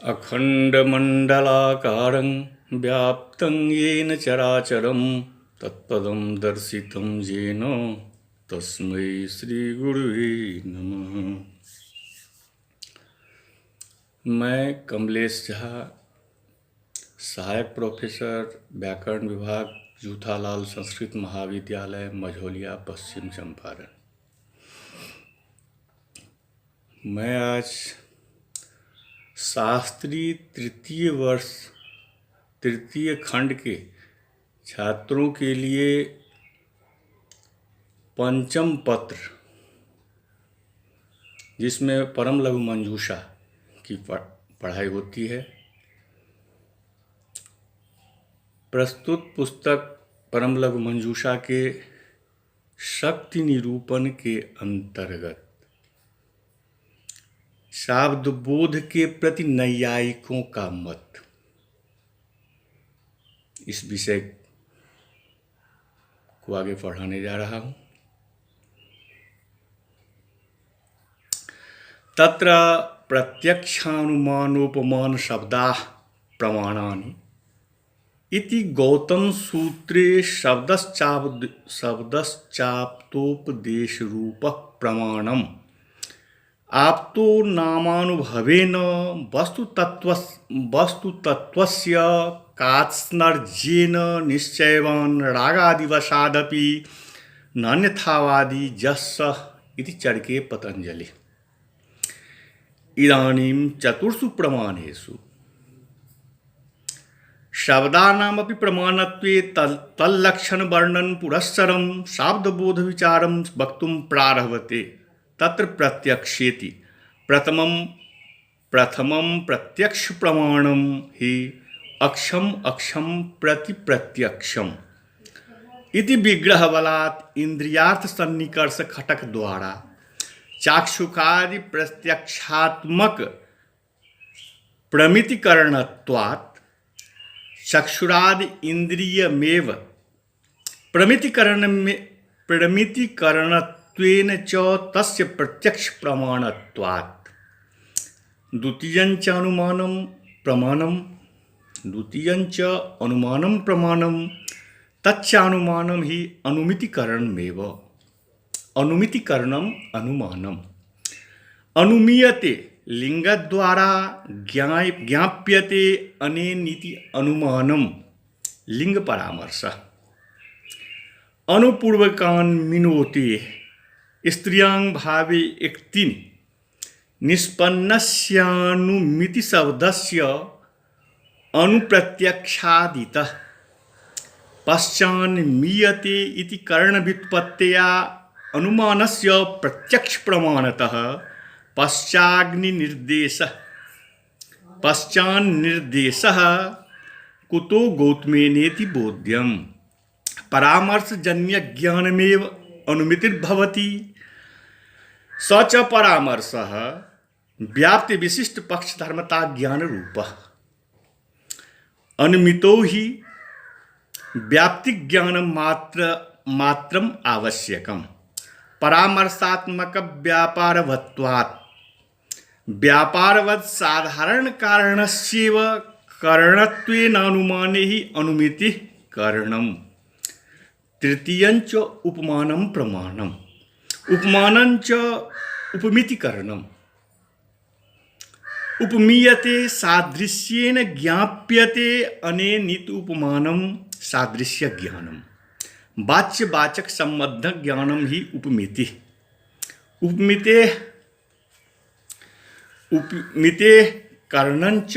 अखण्डमण्डलाकारं व्याप्तं येन चराचरं तत्पदं दर्शितं येन तस्मै श्रीगुरुवे नमः। मैं कमलेश झा, सहायक प्रोफेसर व्याकरण विभाग, जूथालाल संस्कृत महाविद्यालय, मझौलिया, पश्चिम चंपारण। मैं आज शास्त्री तृतीय वर्ष तृतीय खंड के छात्रों के लिए पंचम पत्र, जिसमें परम लघु मंजूषा की पढ़ाई होती है, प्रस्तुत पुस्तक परम लघु मंजूषा के शक्ति निरूपण के अंतर्गत शाब्द बोध के प्रति नैयायिकों का मत, इस विषय को आगे पढ़ाने जा रहा हूं। तत्र प्रत्यक्षानुमानोपमान शब्दाः प्रमाणानि इति गौतम सूत्रे शब्दश्चाप्तोपदेश रूपः प्रमाणम् आप्तो नामानुभवेन वस्तुतत्त्वस्य कात्स्नर्जेन निश्चयवान् रागादिवशादपि नान्यथावादी यस्स इति चरके पतंजलि। इदानीं चतुर्षु प्रमाणेषु शब्दानामपि प्रमाणत्वे तल्लक्षणवर्णन पुरस्सरं शाब्दबोधविचारं वक्तुं प्रारभते। तत्र प्रत्यक्षेति प्रथमं प्रत्यक्ष प्रमाणं हि अक्षम प्रति प्रत्यक्षम इति विग्रहबलात् इंद्रियार्थ सन्निकर्ष खटक द्वारा चाक्षुकादि प्रत्यक्षात्मक प्रमितिकरणत्वात् चक्षुरादि इंद्रियमेव प्रमितिकरणत्वेन च तस्य प्रत्यक्ष प्रमाणत्वात् द्वितीयञ्च अनुमानं प्रमाणं तच्चानुमानं हि अनुमितिकरणमेव। अनुमितिकरणम् अनुमानम् अनुमीयते लिंगद्वारा ज्ञाप्यते अनेनीति अनुमानम लिंग परामर्श अनुपूर्वकान् मिनोते स्त्रियांग भावे एक्तिन निष्पन्नस्यानुमिति शब्दस्य अनुप्रत्यक्षादितः पश्चान्मीयते इति करणव्युत्पत्त्या अनुमानस्य प्रत्यक्ष प्रमाणतः पश्चान्निर्देशः कुतो गौतमेनेति बोध्यम्। परामर्शजन्य ज्ञानमेव अनुमितिर्भवति। स च परामर्शः व्याप्ति विशिष्ट पक्षधर्मता ज्ञान रूपः। अनुमितो हि व्याप्ति ज्ञान मात्रम आवश्यकम्। परामर्शात्मक व्यापारवत्वात् व्यापारवत् साधारण कारणस्यैव करणत्वेन अनुमाने हि अनुमिति करणम्। तृतीयञ्च उपमानं प्रमाणम् उपमानञ्च उपमितिकरणम्। उपमीयते सादृश्येन ज्ञाप्यते अनेनित उपमानं सादृश्य ज्ञानम्। वाच्यवाचक संबद्ध ज्ञानम ही उपमिति। उपमिते करणञ्च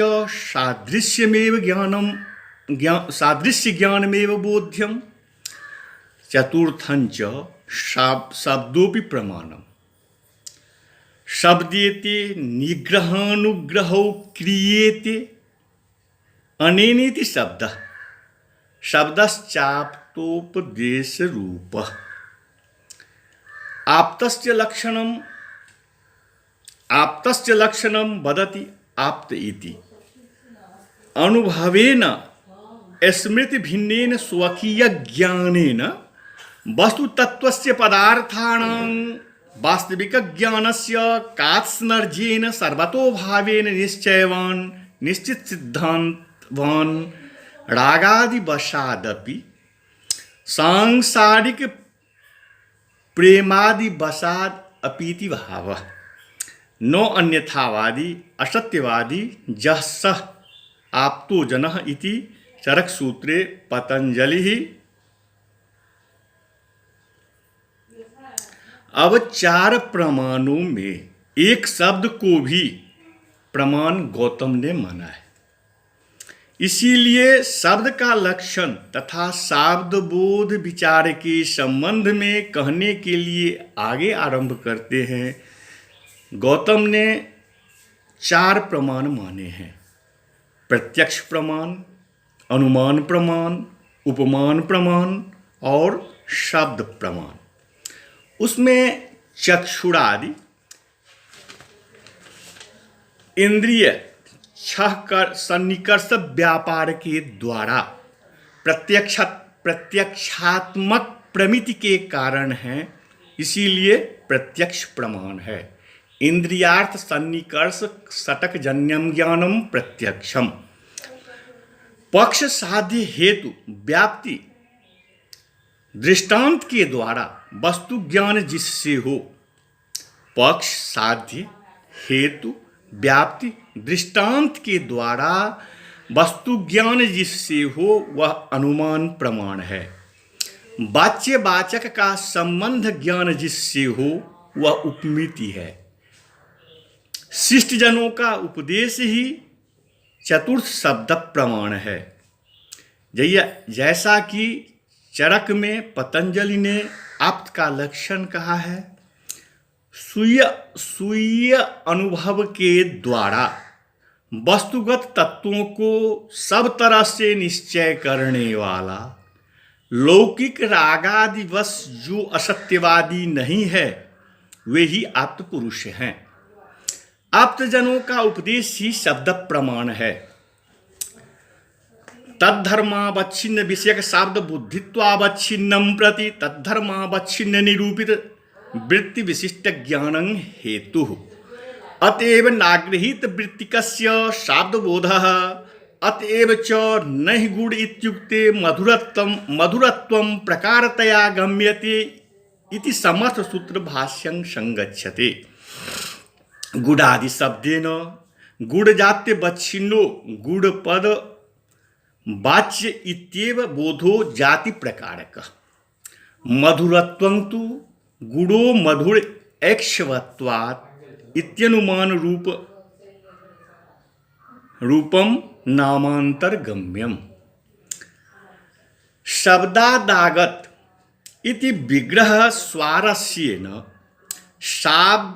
सादृश्य ज्ञानमेव बोध्यम्। चतुर्थञ्च शब्दोपि प्रमाणम्। शब्देते निग्रहानुग्रहौ क्रियेते अनेनेति शब्दः शब्दश्चाप्तोपदेश रूपः। आप्तस्य लक्षणं वदति आप्त इति। अनुभवेन स्मृति भिन्नेन स्वकीय ज्ञानेन वस्तुतत्त्वस्य पदार्थानां वास्तविक ज्ञानस्य कात्स्नर्जेन सर्वतोभावेन निश्चयवान् निश्चित सिद्धांतवान रागादि वशादपि सांसारिक प्रेमादि वशाद अपीति भावः नो अन्यथावादी असत्यवादी जह सह आप्तो जनः इति चरक सूत्रे पतंजलि। अब चार प्रमाणों में एक शब्द को भी प्रमाण गौतम ने माना है। इसीलिए शब्द का लक्षण तथा शाब्द बोध विचार के संबंध में कहने के लिए आगे आरंभ करते हैं। गौतम ने चार प्रमाण माने हैं: प्रत्यक्ष प्रमाण, अनुमान प्रमाण, उपमान प्रमाण और शब्द प्रमाण। उसमें चक्षुरादि इंद्रिय छह कर सन्निकर्ष व्यापार के द्वारा प्रत्यक्षात्मक प्रमिति के कारण है, इसीलिए प्रत्यक्ष प्रमाण है। इंद्रियार्थ सन्निकर्ष सटक जन्यम ज्ञानम प्रत्यक्षम। पक्ष साध्य हेतु व्याप्ति दृष्टांत के द्वारा वस्तु ज्ञान जिससे हो। पक्ष साध्य हेतु व्याप्ति दृष्टांत के द्वारा वस्तु ज्ञान जिससे हो वह अनुमान प्रमाण है। वाच्य वाचक का संबंध ज्ञान जिससे हो वह उपमिति है। शिष्ट जनों का उपदेश ही चतुर्थ शब्द प्रमाण है। जैसा कि चरक में पतंजलि ने आप्त का लक्षण कहा है, स्वीय अनुभव के द्वारा वस्तुगत तत्वों को सब तरह से निश्चय करने वाला लौकिक रागादिवश जो असत्यवादी नहीं है वे ही आप्त पुरुष हैं। आप्त जनों का उपदेश ही शब्द प्रमाण है। तद्धर्मावच्छिन्न विषयक शाब्द बुद्धित्वावच्छिन्नम प्रति तद्धर्मावच्छिन्न निरूपित वृत्ति विशिष्ट ज्ञानं हेतु। अतएव नागृहीत वृत्तिकस्य शाब्दबोधः अतएव च नहि गुण इत्युक्ते मधुरत्वं प्रकारतया गम्यते इति समर्थ सूत्र भाष्यं संगच्छते। गुडादि शब्देन गुडजात्य वच्छिन्नो गुडपद वाच्य इत्येव बोधो जाति प्रकारकः। मधुरत्वं तु गुडो मधुर ऐक्ष्वत्वात् इत्यनुमान रूपम नामांतरगम्यम। शब्दादागत इति विग्रह स्वारस्येन शब्द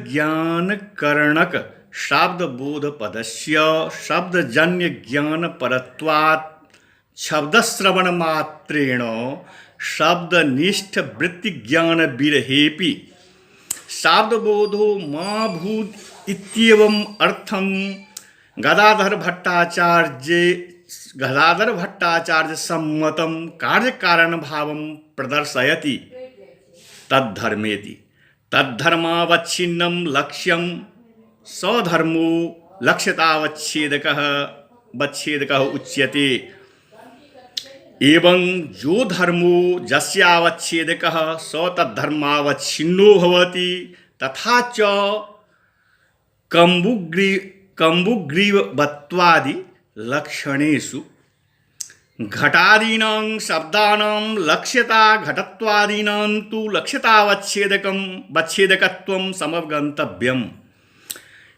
ज्ञानकरणक शब्द बोध पदस्य शब्दजन्य ज्ञान परत्वात् शब्द श्रवण मात्रेण शब्दनिष्ठ वृत्ति ज्ञान विरहेपि शब्द बोधो मा भूत इत्येवं अर्थम गदाधर भट्टाचार्य सम्मतम कार्य कारण भावं प्रदर्शयति तद्धर्मेति। तद्धर्मावच्छिन्नं लक्ष्यं सधर्मो लक्ष्यतावच्छेदकः उच्यते। एवं जो धर्मो जस्यावच्छेदकः स तद्धर्मावच्छिन्नो भवति। तथा च कम्बुग्रीवत्वादि लक्षणेषु घटादीनां शब्दानां लक्ष्यता घटत्वादीनां तु लक्ष्यतावच्छेदकत्वं समवगन्तव्यम्।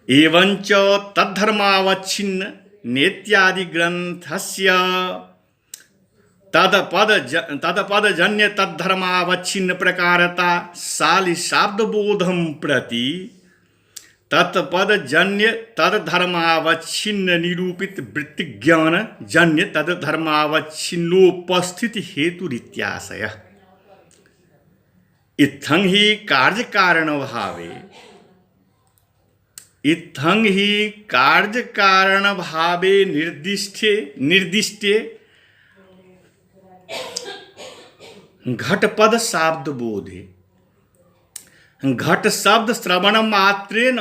एवंच तद्धर्मावच्छिन्न नेत्यादि ग्रंथस्य तदपदजन्य तद्धर्मावच्छिन्न प्रकारता शाली शाब्दबोधं प्रति तत्पदजन्य तद्धर्मावच्छिन्न निरूपित वृत्ति ज्ञान जन्य तद्धर्मावच्छिन्नोपस्थिति हेतुरित्याशयः। इत्थं हि कार्यकारण भावे निर्दिष्टे घटपद शाब्द बोधे घट शब्द श्रवण मात्रेन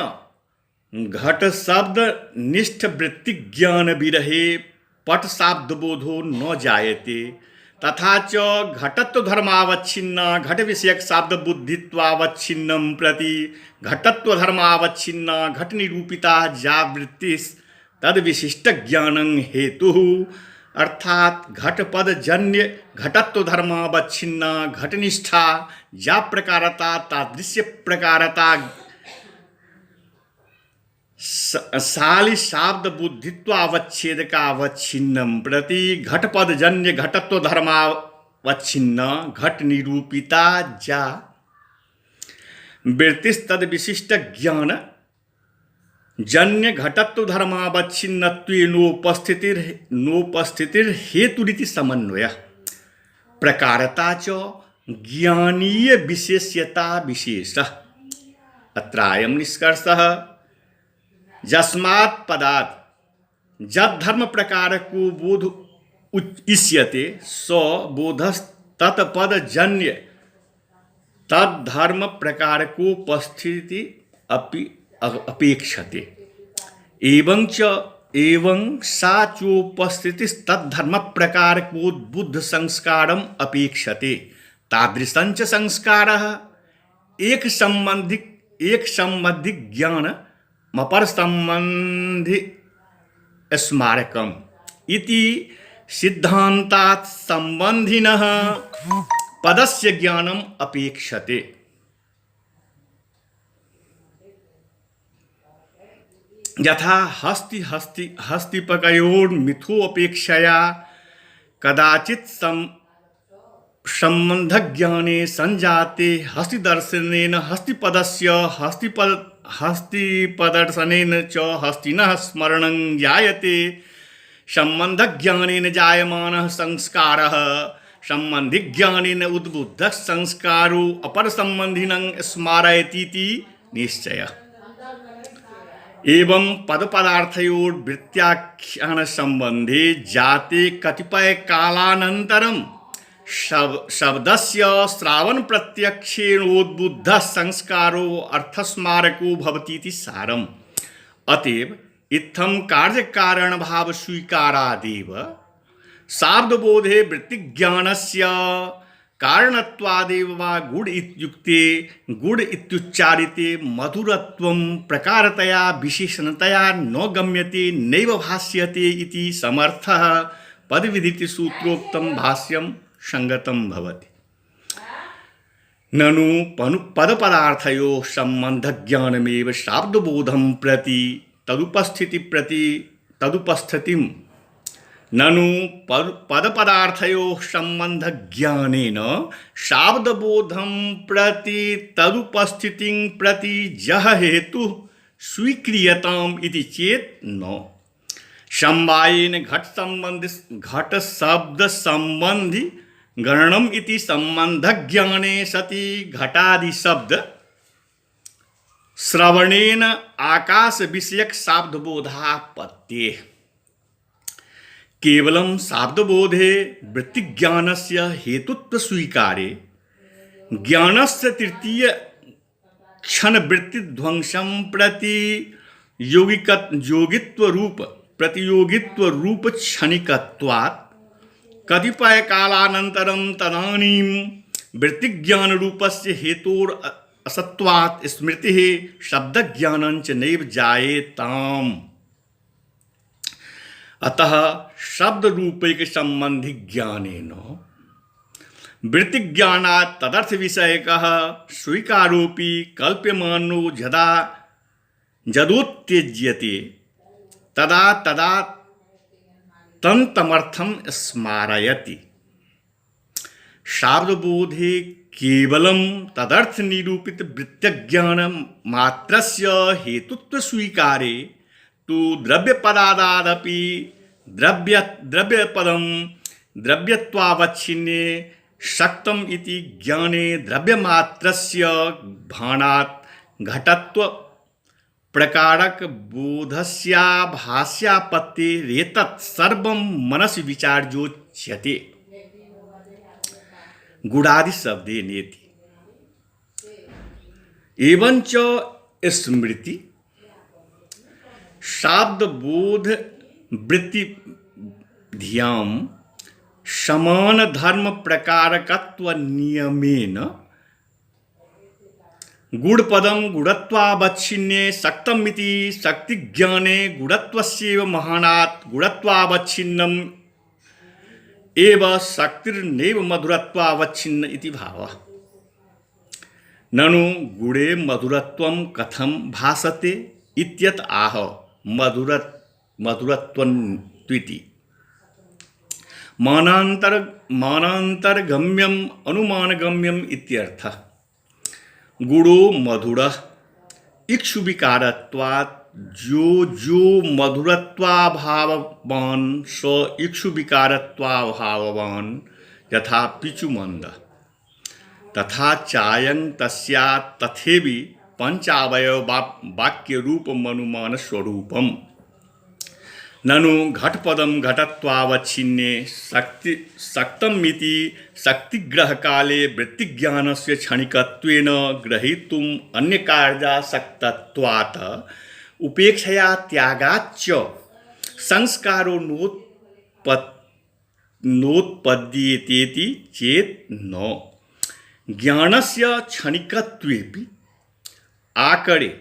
घट शब्द निष्ठ वृत्ति ज्ञान विरहे पट शाब्द बोधो न जायते तथा च घटत्व धर्मावच्छिन्ना घट विषयक शाब्द बुद्धित्वावच्छिन्नम प्रति घटत्व धर्मावच्छिन्ना घट निरूपिता जा वृत्ति तद विशिष्ट ज्ञानं हेतु अर्थात घटपद जन्य घटत्व धर्मावच्छिन्ना घटनिष्ठा जा प्रकारता तादृश्य प्रकारता साली शाब्द बुद्धित्वावच्छेद का अवच्छिन्नम प्रति घटपद जन्य घटत्व धर्मावच्छिन्न घट निरूपिता जा वृत्तिस तद विशिष्ट ज्ञान जन्य घटत्व धर्मावच्छिन्नत्वेनोपस्थितिर् हेतुरिति समन्वय प्रकारता च ज्ञानीय विशेष्यता विशेषः अत्रायं निष्कर्षः यस्मात् पदात् जद धर्म प्रकार को बोध इष्यते स बोधस्तत्पद जन्य तद धर्म प्रकार को उपस्थिति अपेक्षते एवं सा चोपस्थिति तद्धर्म प्रकार को बुद्ध संस्कारम अपेक्षते तादृशं च संस्कारः एक संबंधी ज्ञान मपर संबंधी स्मारकम इति सिद्धांतात् संबंधिनः पदस्य ज्ञानम अपेक्षते यथा हस्तिपकयोर्मिथोऽपेक्षया कदाचित् संबंधज्ञाने संजाते हस्तिदर्शनेन हस्तिपदस्य हस्तिपदर्शनेन च हस्तिनः स्मरणं जायते संबंधज्ञानेन जायमानः संस्कारः संबंधिज्ञानेन उद्बुद्धः संस्कारो अपरसंबंधिनं स्मारयतीति निश्चयः एवं पदपदार्थयोर्वृत्त्याख्यान संबंधे जाते कतिपय कालानन्तरं शब्दस्य श्रावण प्रत्यक्षेणोद्बुद्ध संस्कारो अर्थस्मारको भवतीति सारम् अतएव इत्थं कार्यकारण भाव स्वीकारादेव शाब्दबोधे वृत्तिज्ञानस्य कारणत्वादेव वा गुण इत्युक्ते गुण इत्युच्चारिते मधुरत्वं प्रकारतया विशेषणतया न गम्यते नैव भाष्यते इति समर्थः पदविदिति सूत्रोक्तं भाष्यं संगतं भवति ननु पदपदार्थयोः सम्बन्धज्ञानमेव शाब्दबोधं प्रति तदुपस्थितिं ननु पदपदार्थयोः सम्बन्धज्ञानेन शाब्दबोधं प्रति तदुपस्थितिं प्रति यः हेतुः स्वीक्रियताम् इति चेत् न समवायेन घट शब्द संबंधी गणनम इति संबंधज्ञाने सति घटादि शब्द श्रवणेन आकाश विषयक शाब्दबोधापत्तेः केवलं शाब्दबोधे वृत्तिज्ञानस्य हेतुत्व स्वीकारे ज्ञानस्य तृतीय क्षण वृत्तिध्वंसं प्रति प्रतियोगित्व रूप क्षणिकत्वात् कतिपय कालानन्तरं तदानीं वृत्तिज्ञान रूपस्य हेतोर असत्वात् स्मृतिः शब्दज्ञानं च नैव जायेताम् अतः शब्द रूपैक संबंधी ज्ञानेन वृत्तिज्ञानात् तदर्थ विषयकः स्वीकारोपि कल्प्यमानो जदोत्तेज्यते तदा तन्तमर्थं स्मारयति शाब्दबोधे केवलं तदर्थ निरूपित वृत्तिज्ञान मात्रस्य हेतुत्व स्वीकारे तु द्रव्यपदादपि द्रव्यपदं द्रव्यत्वावच्छिन्ने शक्तम् इति ज्ञाने द्रव्यमात्रस्य भानात् घटत्व प्रकारक बोधस्याभास्यापत्तिरेतत् सर्वं मनसि विचार्योच्यते गुणादि शब्देनेति एवंच स्मृति शाब्द बोध वृत्ति धियाम समान धर्म प्रकारकत्व नियमेन गुणपदम गुणत्वावच्छिन्ने शक्तमिति शक्ति ज्ञाने गुणत्वस्यैव महानात् गुणत्वावच्छिन्नम एव शक्तिर्नैव मधुरत्वावच्छिन्न इति भावः। ननु गुणे मधुरत्वं कथं भासते इत्यत आह मधुरत्वन्त्विति मानान्तरगम्यम अनुमानगम्यम इत्यर्थः। गुणो मधुरः इक्षुविकारत्वात् जो मधुरत्वाभाववान् स इक्षुविकारत्वाभाववान् यथा पिचुमन्दः तथा चायं तस्यात् तथेवि पंचावयव वाक्य रूपम अनुमान स्वरूपम। ननु घटपदम घटत्वावच्छिन्ने शक्तमिति शक्तिग्रह काले वृत्तिज्ञानस्य क्षणिकत्वेन ग्रहीतुम अन्य कार्यासक्तत्वात् उपेक्षया त्यागाच्च संस्कारो नोत्पद्येतेति चेत न ज्ञानस्य क्षणिकत्वेपि आकरे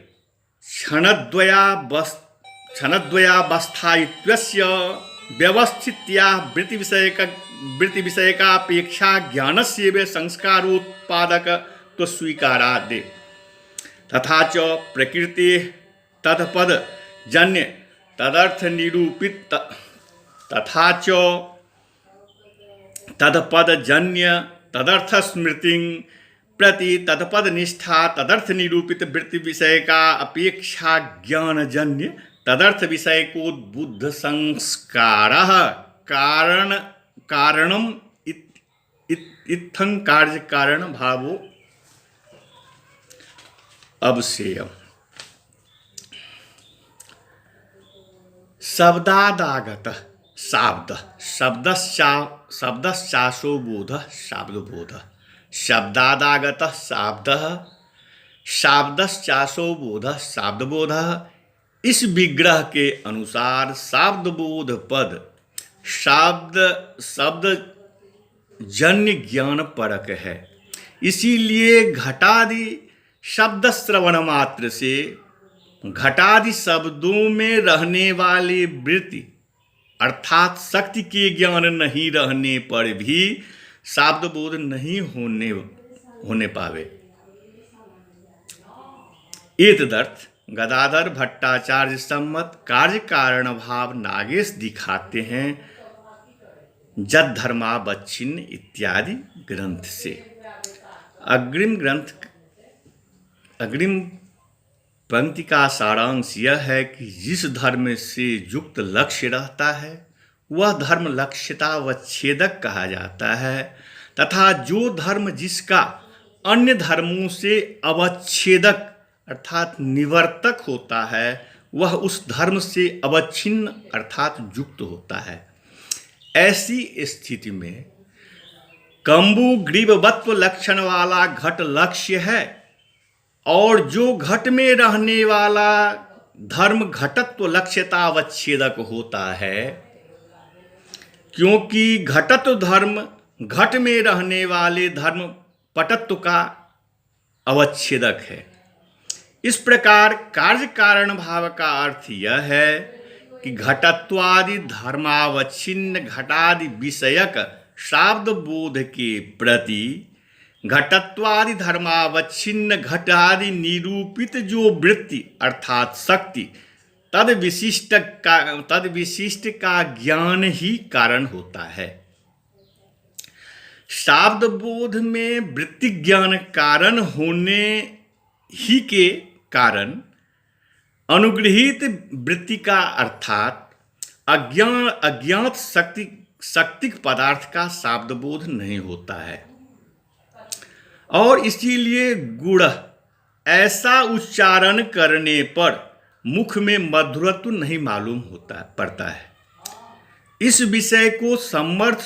क्षणद्वयावस्थायित्वस्य व्यवस्थित्या वृत्तिविषयकापेक्षा ज्ञानस्यैव संस्कारोत्पादकत्वस्वीकाराद् तथा च प्रकृतेः तत्पदजन्य तदर्थनिरूपित तथा च तत्पदजन्य तदर्थ स्मृति प्रति तत्पद निष्ठा तदर्थ निरूपित वृत्ति विषय का अपेक्षा ज्ञानजन्य तदर्थ विषय को बुद्ध संस्कार कारणम इत्थं कार्य कारण भावो अवश्यम। शब्दादागत शब्दश्चासो बोध शाब्दबोध शब्दादागत शाब्दश्चासो बोध शाब्दबोध। इस विग्रह के अनुसार शाब्दबोध पद शब्द जन्य ज्ञान परक है। इसीलिए घटादि शब्द श्रवण मात्र से घटादि शब्दों में रहने वाली वृत्ति अर्थात शक्ति के ज्ञान नहीं रहने पर भी शाब्दबोध नहीं होने पावे। एतदर्थ गदाधर भट्टाचार्य सम्मत कार्य कारण भाव नागेश दिखाते हैं जद धर्मावच्छिन्न इत्यादि ग्रंथ से। अग्रिम पंक्ति का सारांश यह है कि जिस धर्म से युक्त लक्ष्य रहता है वह धर्म लक्ष्यतावच्छेदक कहा जाता है तथा जो धर्म जिसका अन्य धर्मों से अवच्छेदक अर्थात निवर्तक होता है वह उस धर्म से अवच्छिन्न अर्थात युक्त होता है। ऐसी स्थिति में कंबु ग्रीववत्व लक्षण वाला घट लक्ष्य है और जो घट में रहने वाला धर्म घटत्व लक्ष्यतावच्छेदक होता है, क्योंकि घटत्व धर्म घट में रहने वाले धर्म पटत्व का अवच्छेदक है। इस प्रकार कार्य कारण भाव का अर्थ यह है कि घटत्वादि धर्मावच्छिन्न घटादि विषयक शाब्द बोध के प्रति घटत्वादि धर्मावच्छिन्न घटादि निरूपित जो वृत्ति अर्थात शक्ति तद विशिष्ट का ज्ञान ही कारण होता है। शाब्द बोध में वृत्ति ज्ञान कारण होने ही के कारण अनुगृहीत वृत्ति का अर्थात अज्ञात शक्तिक पदार्थ का शाब्द बोध नहीं होता है और इसीलिए गुण ऐसा उच्चारण करने पर मुख में मधुरत्व नहीं मालूम पड़ता है। इस विषय को समर्थ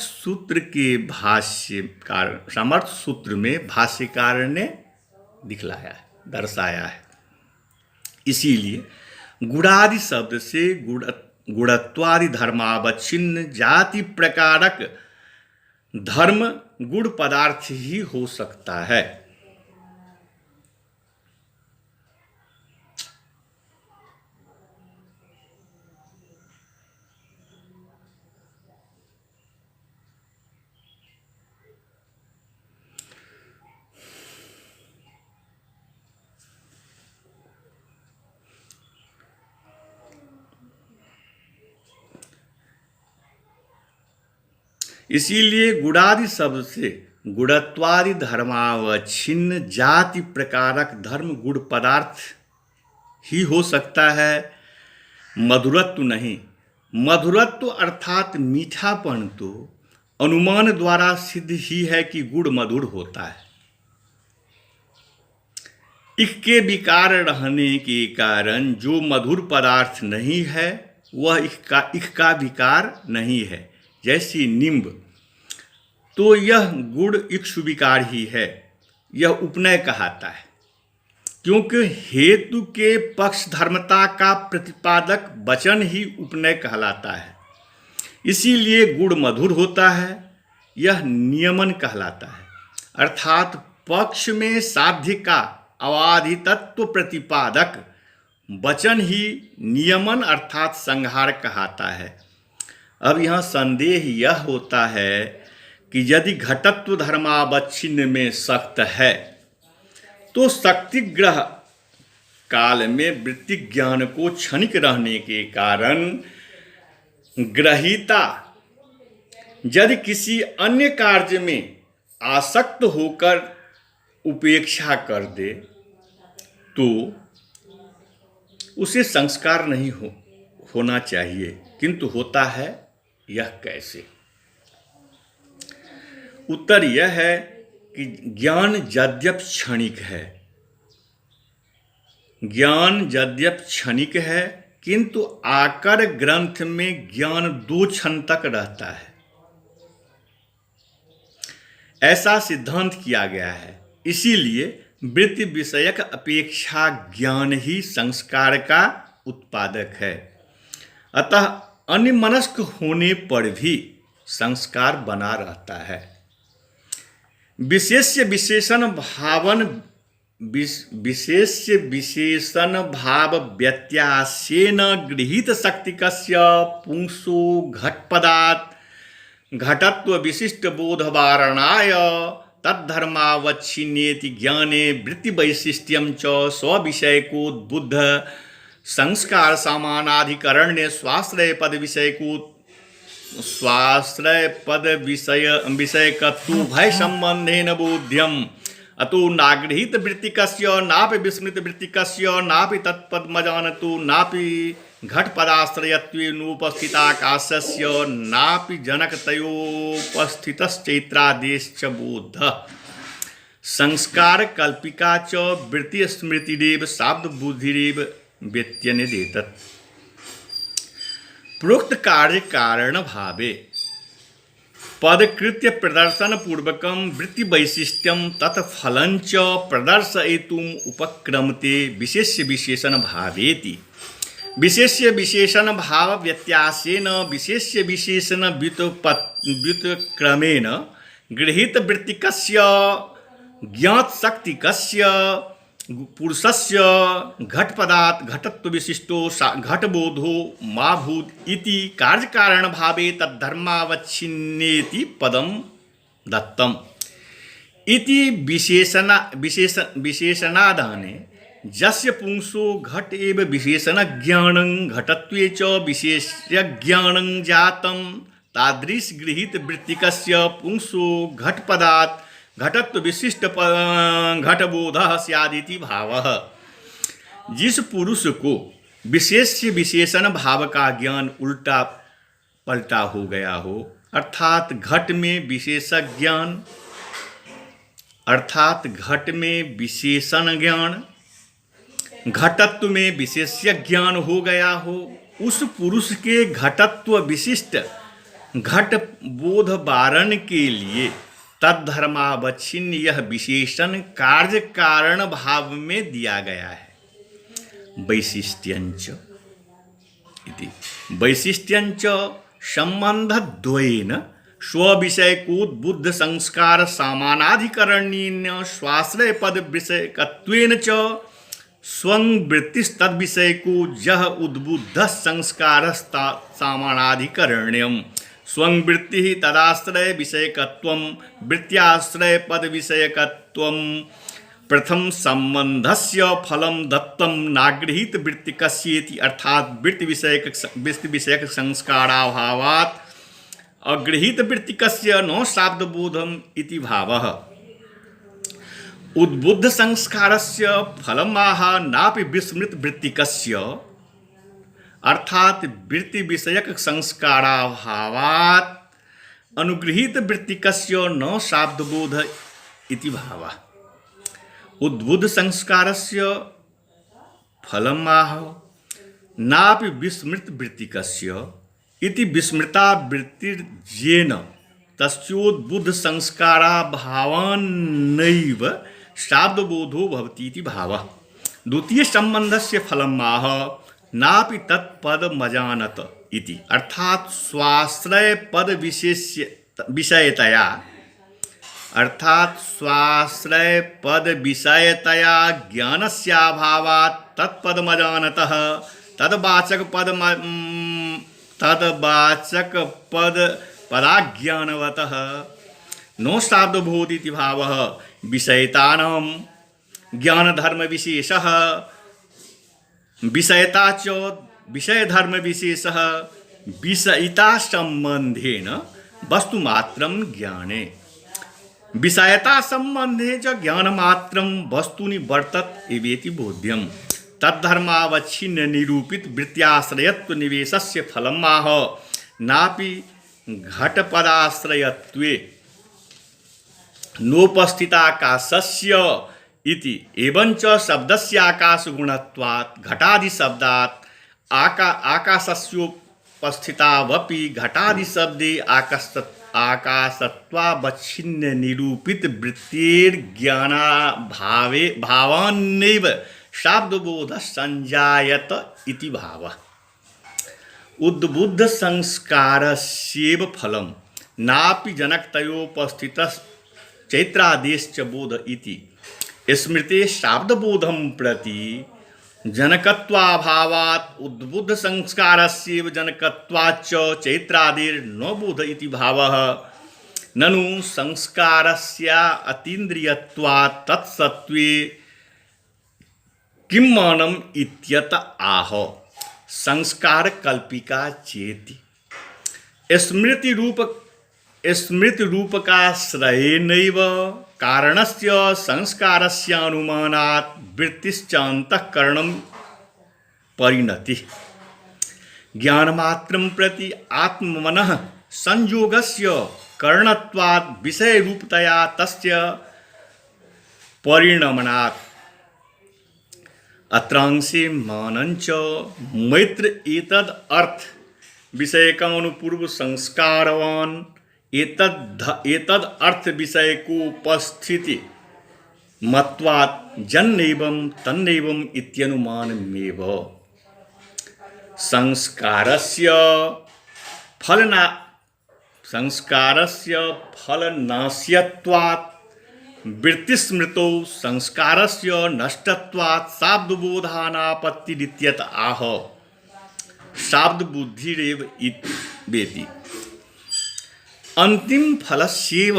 सूत्र में भाष्यकार ने दिखलाया है, दर्शाया है। इसीलिए गुणादि शब्द से गुणत्वादि धर्मावच्छिन्न जाति प्रकारक धर्म गुण पदार्थ ही हो सकता है। इसीलिए गुणादि शब्द से गुणत्वादि धर्मावच्छिन्न जाति प्रकारक धर्म गुण पदार्थ ही हो सकता है, मधुरत्व नहीं। मधुरत्व अर्थात मीठापन तो अनुमान द्वारा सिद्ध ही है कि गुड़ मधुर होता है। इक के विकार रहने के कारण जो मधुर पदार्थ नहीं है वह इक का विकार नहीं है। जैसे नींब, तो यह गुड़ इक्षु विकार ही है, यह उपनय कहलाता है, क्योंकि हेतु के पक्ष धर्मता का प्रतिपादक वचन ही उपनय कहलाता है। इसीलिए गुड़ मधुर होता है, यह नियमन कहलाता है, अर्थात पक्ष में साध्य का अबाधितत्व प्रतिपादक वचन ही नियमन अर्थात संहार कहलाता है। अब यहाँ संदेह यह होता है कि यदि घटत्व धर्मावच्छिन्न में सक्त है तो शक्ति ग्रह काल में वृत्ति ज्ञान को क्षणिक रहने के कारण ग्रहीता यदि किसी अन्य कार्य में आसक्त होकर उपेक्षा कर दे तो उसे संस्कार नहीं होना चाहिए, किंतु होता है। यह कैसे? उत्तर यह है कि ज्ञान यद्यप क्षणिक है, ज्ञान यद्यप क्षणिक है, किंतु आकर ग्रंथ में ज्ञान 2 क्षण तक रहता है, ऐसा सिद्धांत किया गया है। इसीलिए वृत्ति विषयक अपेक्षा ज्ञान ही संस्कार का उत्पादक है। अतः अन्यमनस्क होने पर भी संस्कार बना रहता है। विशेष्य विशेषण भाव व्यत्यासेन गृहीत शक्तिकस्य पुंसो घटपदात् घटत्व विशिष्ट बोध वारणाय तद्धर्मावच्छिन्नेति ज्ञाने वृत्ति वैशिष्ट्यं च स्वविषयकोद्बुद्ध संस्कार समानाधिकरण्य स्वाश्रय पद विषयकत्व भय संबंधेन बोध्यम अतो नागृहीत वृत्तिकस्य नापि विस्मृत वृत्तिकस्य नापि तत्पदमजानतो नापि घटपदाश्रयत्वेनोपस्थिताकाशस्य नापि जनकतयोपस्थितश्चैत्रादेश्च बोधः संस्कार कल्पिका च वृत्ति स्मृतिरेव शाब्द बुद्धिरेव व्यत्यनिदेतत्। प्रोक्त कार्य कारण भावे पदकृत्य प्रदर्शन पूर्वकं वृत्ति वैशिष्ट्यं तत्फलञ्च प्रदर्शयितुम् उपक्रमते विशेष्य विशेषण भावेति। विशेष्य विशेषण भाव व्यत्यासेन विशेष्य विशेषण व्युत्क्रमेण गृहीत वृत्तिकस्य ज्ञात शक्तिकस्य पुरुषस्य घटपदात् घटत्व विशिष्टो घटबोधो मा भूत इति कार्यकारण भावे तद्धर्मावच्छिन्नेति पदम दत्तम इति विशेषणादाने जस्य पुंसो घट एव विशेषण ज्ञानं घटत्वे च विशेष्य ज्ञानं जातं तादृश गृहीत वृत्तिकस्य पुंसो घटपदात् घटत्व विशिष्ट घटबोधः स्यादिति भावः। जिस पुरुष को विशेष्य विशेषण भाव का ज्ञान उल्टा पलटा हो गया हो, अर्थात घट में विशेषण ज्ञान अर्थात घट में विशेषण ज्ञान घटत्व में विशेष्य ज्ञान हो गया हो, उस पुरुष के घटत्व विशिष्ट घट बोध वारण के लिए तद्धर्मावच्छिन्न यह विशेषण कार्य कारण भाव में दिया गया है। वैशिष्ट्यंच वैशिष्ट्यंच संबंधद्वयेन स्वविषयकोद्बुद्ध संस्कार सामानाधिकरणेन स्वाश्रय पद विषयकत्वेन च स्वं वृत्तिस्तद्विषयको यः उद्बुद्ध संस्कार सामानाधिकरण्यम स्वं वृत्ति तदाश्रय विषयकत्वं वृत्त्याश्रय पद विषयकत्वं प्रथम संबंधस्य फलम दत्तम नागृहीत वृत्तिकस्येति अर्थात वृत्ति विषयक संस्काराभावात् अगृहीत वृत्तिकस्य न शाब्दबोधम इति भावः। उद्बुद्ध संस्कारस्य फलमाह नापि विस्मृत वृत्तिकस्य अर्थात वृत्ति विषयक संस्काराभावात् अनुगृहीत वृत्तिकस्य न शाब्दबोध इति भावः। उद्बुद्ध संस्कारस्य फलमाह नापि विस्मृत वृत्तिकस्य इति विस्मृता वृत्तिर्येन तस्योद्बुद्ध संस्काराभावान्नैव शाब्दबोधो भवति इति भावः। द्वितीय संबंधस्य फलमाह नापि तत्पदमजानत इति अर्थात स्वाश्रय पद विषयतया ज्ञानस्याभावात् तत्पदमजानतः तद्वाचक पद पदाज्ञानवतः नो शाब्दबोधि इति भावः। विषयतानां ज्ञानधर्म विशेषः विषयता च विषयधर्म विशेषः विषयिता संबंधेन वस्तुमात्रं ज्ञाने विषयता संबंधे च ज्ञानमात्रं वस्तूनि वर्तत इवेति बोध्यम्। तद्धर्मावच्छिन्न निरूपित वृत्त्याश्रयत्व निवेशस्य फलमाह नापि घटपदाश्रयत्वे नोपस्थिताकाशस्य इति एवंच शब्दस्य आकाशगुणत्वात् घटादि शब्दात् आकाशस्योपस्थितावपि घटादि शब्दे आकाशत्वावच्छिन्न निरूपित वृत्तेर्ज्ञाना भावान्नैव शाब्दबोध संजायत इति भावः। उद्बुद्ध संस्कारस्यैव फलं नापि जनकतयोपस्थितः चैत्रादेश्च बोध इति स्मृते शाब्दबोधं प्रति जनकत्वाभावात् उद्बुद्ध संस्कारस्यैव जनकत्वाच्च चैत्रादेर्न बोध इति भावः। ननु संस्कारस्य अतीन्द्रियत्वात् तत्सत्त्वे किं मानम् इत्यत आह संस्कार कल्पिका चेति स्मृति रूपकाश्रयेनैव कारणस्य संस्कारस्य अनुमानात् वृत्तिश्चान्तःकरणं परिणति ज्ञानमात्रं प्रति आत्मनः संयोगस्य करणत्वात् विषयरूपतया तस्य परिणमनात् अत्रांशे मानञ्च मैत्र एतद् अर्थ विषयकानुपूर्व संस्कारवान् एतद् अर्थ विषयकोपस्थिति मत्वात् जन्नैवं तन्नैवम् इत्यनुमानमेव। संस्कारस्य फलनाश्यत्वात् वृत्तिस्मृतौ संस्कारस्य नष्टत्वात् शाब्दबोधानापत्तिरित्यत आह शाब्दबुद्धिरेव इत्येति। अंतिम फलस्यैव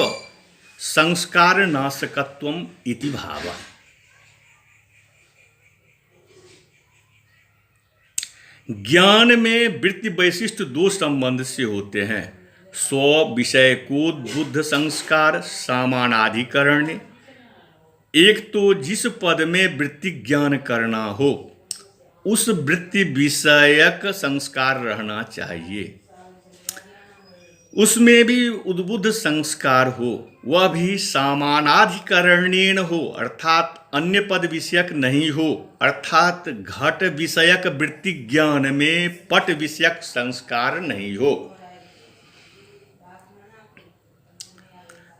संस्कारनाशकत्वम् इति भावः। ज्ञान में वृत्ति वैशिष्ट दो संबंध से होते हैं। स्व विषयकोद्बुद्ध संस्कार सामानाधिकरण। एक तो जिस पद में वृत्ति ज्ञान करना हो उस वृत्ति विषयक संस्कार रहना चाहिए, उसमें भी उद्बुद्ध संस्कार हो, वह भी सामानाधिकरणेन हो अर्थात अन्य पद विषयक नहीं हो, अर्थात घट विषयक वृत्ति ज्ञान में पट विषयक संस्कार नहीं हो।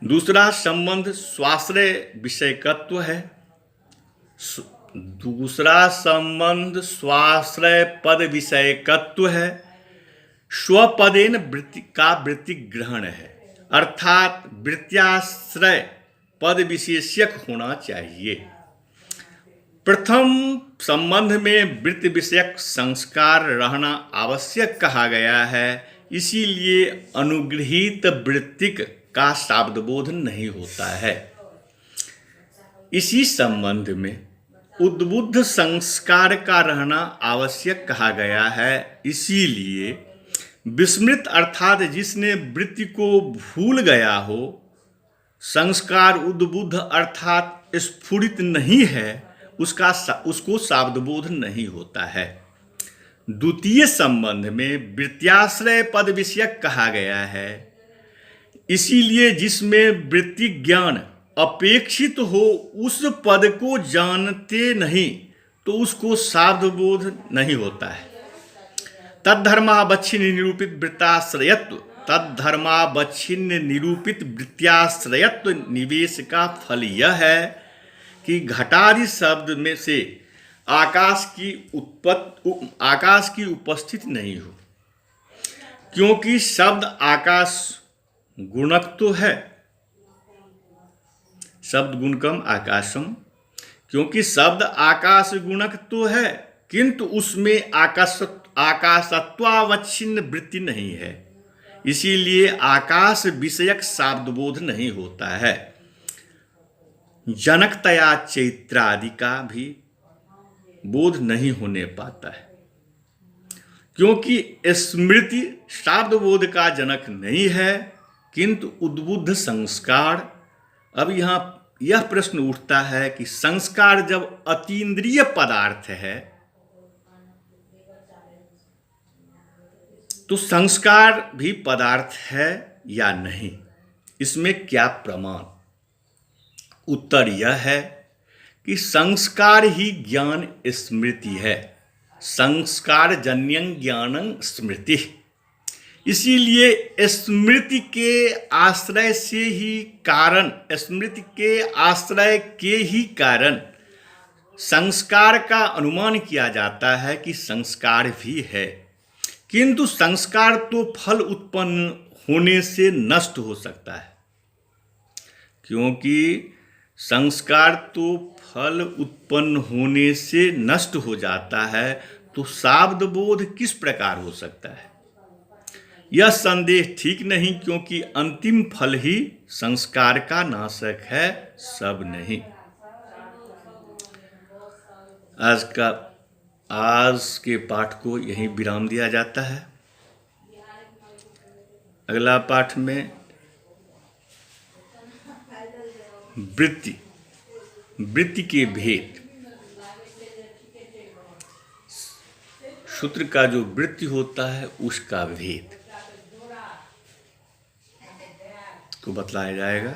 दूसरा संबंध स्वाश्रय विषयकत्व है। दूसरा संबंध स्वाश्रय पद विषयकत्व है। स्वपदेन वृत्ति का वृत्ति ग्रहण है, अर्थात वृत्त्याश्रय पद विशेषक होना चाहिए। प्रथम संबंध में वृत्ति विषयक संस्कार रहना आवश्यक कहा गया है, इसीलिए अनुगृहीत वृत्तिक का शाब्दबोध नहीं होता है। इसी संबंध में उद्बुद्ध संस्कार का रहना आवश्यक कहा गया है, इसीलिए विस्मृत अर्थात जिसने वृत्ति को भूल गया हो, संस्कार उद्बुद्ध अर्थात स्फुरित नहीं है, उसको शाब्दबोध नहीं होता है। द्वितीय संबंध में वृत्त्याश्रय पद विषयक कहा गया है, इसीलिए जिसमें वृत्ति ज्ञान अपेक्षित हो उस पद को जानते नहीं तो उसको शाब्दबोध नहीं होता है। तद्धर्मावच्छिन्न निरूपित वृत्ताश्रयत्व, तद्धर्मावच्छिन्न निरूपित वृत्त्याश्रयत्व निवेश का फल यह है कि घटादि शब्द में से आकाश की उपस्थिति नहीं हो, क्योंकि शब्द आकाश गुणक तो है, शब्द गुणकम आकाशम, क्योंकि शब्द आकाश गुणक तो है, किंतु उसमें आकाशत्वावच्छिन्न वृत्ति नहीं है, इसीलिए आकाश विषयक शाब्दबोध नहीं होता है। जनकतया चैत्रादि का भी बोध नहीं होने पाता है, क्योंकि स्मृति शाब्दबोध का जनक नहीं है, किंतु उद्बुद्ध संस्कार। अब यहाँ यह प्रश्न उठता है कि संस्कार जब अतीन्द्रिय पदार्थ है तो संस्कार भी पदार्थ है या नहीं, इसमें क्या प्रमाण? उत्तर यह है कि संस्कार ही ज्ञान स्मृति है, संस्कार जन्यं ज्ञानं स्मृति। इसीलिए स्मृति के आश्रय से ही कारण, स्मृति के आश्रय के ही कारण संस्कार का अनुमान किया जाता है कि संस्कार भी है, किंतु संस्कार तो फल उत्पन्न होने से नष्ट हो सकता है, क्योंकि संस्कार तो फल उत्पन्न होने से नष्ट हो जाता है, तो शाब्दबोध किस प्रकार हो सकता है? यह संदेह ठीक नहीं, क्योंकि अंतिम फल ही संस्कार का नाशक है, सब नहीं। आज के पाठ को यहीं विराम दिया जाता है। अगला पाठ में वृत्ति के भेद, सूत्र का जो वृत्ति होता है उसका भेद को बतलाया जाएगा।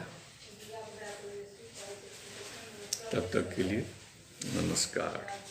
तब तक के लिए नमस्कार।